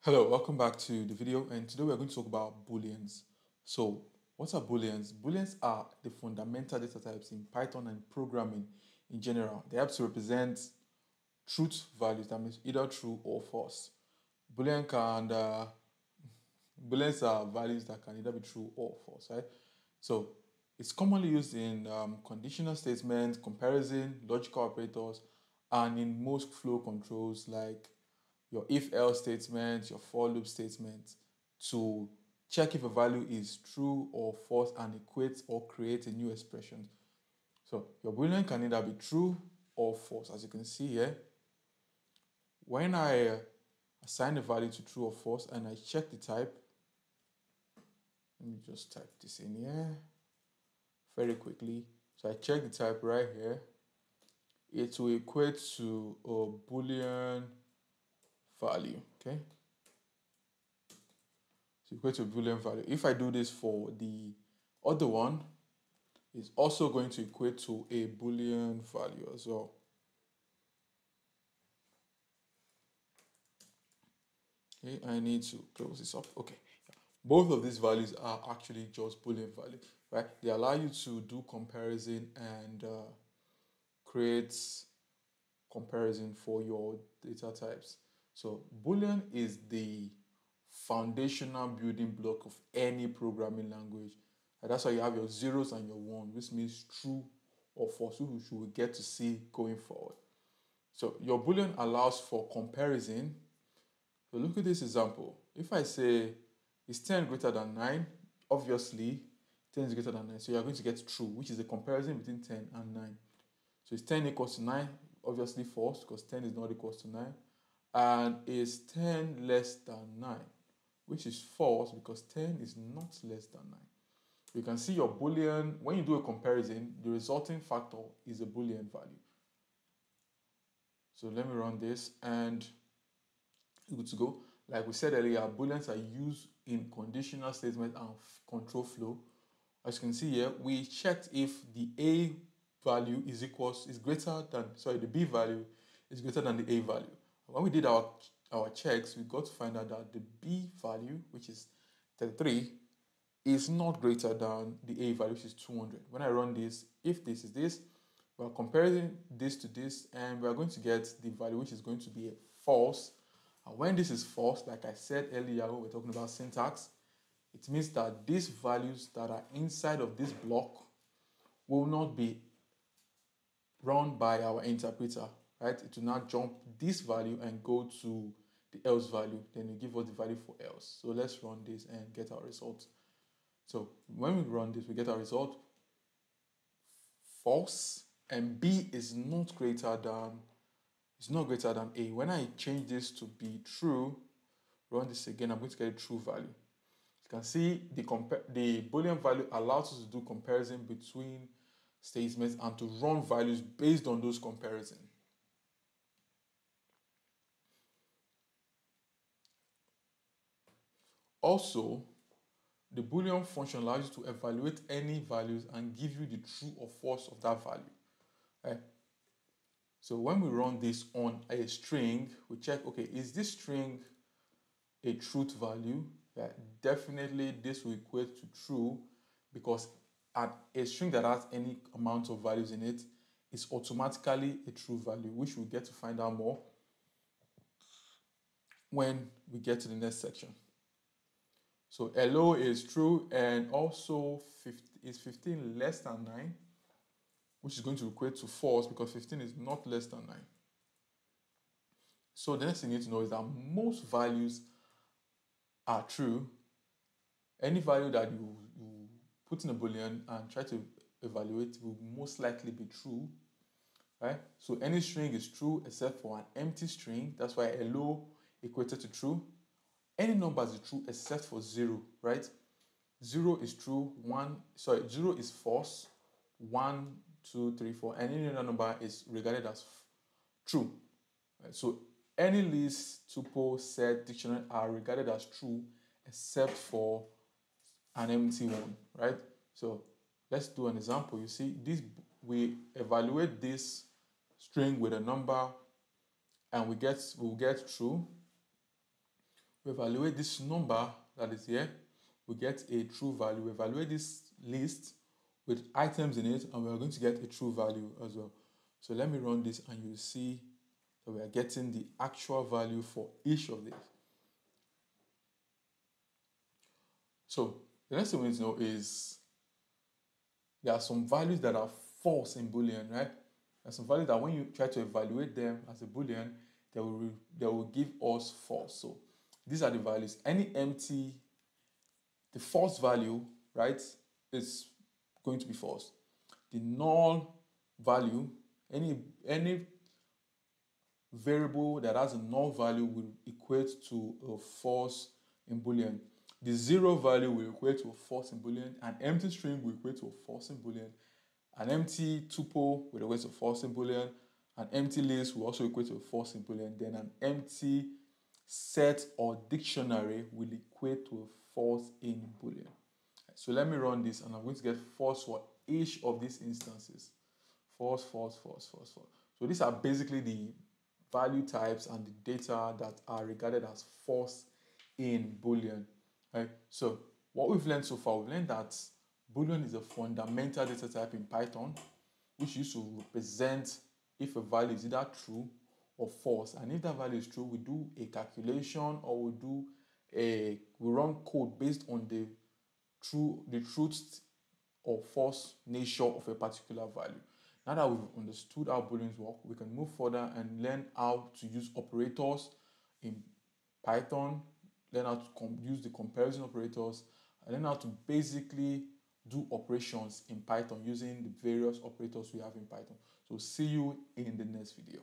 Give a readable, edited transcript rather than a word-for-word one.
Hello, welcome back to the video, and today we're going to talk about booleans. So what are booleans? Booleans are the fundamental data types in Python and programming in general. They help to represent truth values, that means either true or false. Boolean can Booleans are values that can either be true or false, right? So it's commonly used in conditional statements, comparison, logical operators, and in most flow controls like your if-else statement, your for loop statement, to check if a value is true or false and equate or create a new expression. So your boolean can either be true or false. As you can see here, when I assign the value to true or false and I check the type, let me just type this in here very quickly. So I check the type right here. It will equate to a boolean value, okay? So equate to a boolean value. If I do this for the other one, it's also going to equate to a boolean value as well. Okay, I need to close this up. Okay, both of these values are actually just boolean value, right? They allow you to do comparison and create comparison for your data types. So boolean is the foundational building block of any programming language. And that's why you have your zeros and your ones, which means true or false, which we will get to see going forward. So your boolean allows for comparison. So look at this example. If I say is 10 greater than 9, obviously 10 is greater than 9. So you're going to get true, which is a comparison between 10 and 9. So is 10 equals to 9? Obviously false, because 10 is not equals to 9. And is 10 less than 9? Which is false, because 10 is not less than 9. You can see your boolean, when you do a comparison, the resulting factor is a boolean value. So let me run this and good to go. Like we said earlier, booleans are used in conditional statement and control flow. As you can see here, we checked if the A value is greater than, sorry, the B value is greater than the A value. When we did our checks, we got to find out that the B value, which is 33, is not greater than the A value, which is 200. When I run this, if this is this, we're comparing this to this, and we're going to get the value which is going to be false. And when this is false, like I said earlier when we were talking about syntax, it means that these values that are inside of this block will not be run by our interpreter, right? It will not jump this value and go to the else value, then it give us the value for else. So let's run this and get our result. So when we run this, we get our result false, and B is not greater than A. When I change this to be true, run this again, I'm going to get a true value. You can see the Boolean value allows us to do comparison between statements and to run values based on those comparisons. Also, the Boolean function allows you to evaluate any values and give you the true or false of that value. Okay? So when we run this on a string, we check, okay, is this string a truth value? Yeah, definitely this will equate to true, because a string that has any amount of values in it is automatically a true value, which we'll get to find out more when we get to the next section. So hello is true, and also is 15 less than 9, which is going to equate to false because 15 is not less than 9. So the next thing you need to know is that most values are true. Any value that you put in a boolean and try to evaluate will most likely be true, right? So any string is true except for an empty string. That's why hello equated to true. Any number is true except for 0, right? 0 is true, 0 is false, 1, 2, 3, 4, and any other number is regarded as true. Right? So any list, tuple, set, dictionary are regarded as true except for an empty one, right? So let's do an example. You see, we evaluate this string with a number and we'll get true. We evaluate this number that is here, we get a true value. We evaluate this list with items in it, and we are going to get a true value as well. So let me run this, and you'll see that we are getting the actual value for each of these. So the next thing we need to know is there are some values that are false in Boolean, right? There are some values that when you try to evaluate them as a Boolean, they will give us false. So these are the values. Any empty, the false value, right, is going to be false. The null value, any variable that has a null value will equate to a false in Boolean. The zero value will equate to a false in Boolean. An empty string will equate to a false in Boolean. An empty tuple will equate to a false in Boolean. An empty list will also equate to a false in Boolean. Then an empty set or dictionary will equate to a false in Boolean. So let me run this, and I'm going to get false for each of these instances. False, false, false, false, false. So these are basically the value types and the data that are regarded as false in Boolean. Right? So what we've learned so far, we've learned that Boolean is a fundamental data type in Python, which used to represent if a value is either true or false. And if that value is true, we do a calculation, or we run code based on the truth or false nature of a particular value. Now that we've understood how Booleans work, we can move further and learn how to use operators in Python, learn how to use the comparison operators, and learn how to basically do operations in Python using the various operators we have in Python. So see you in the next video.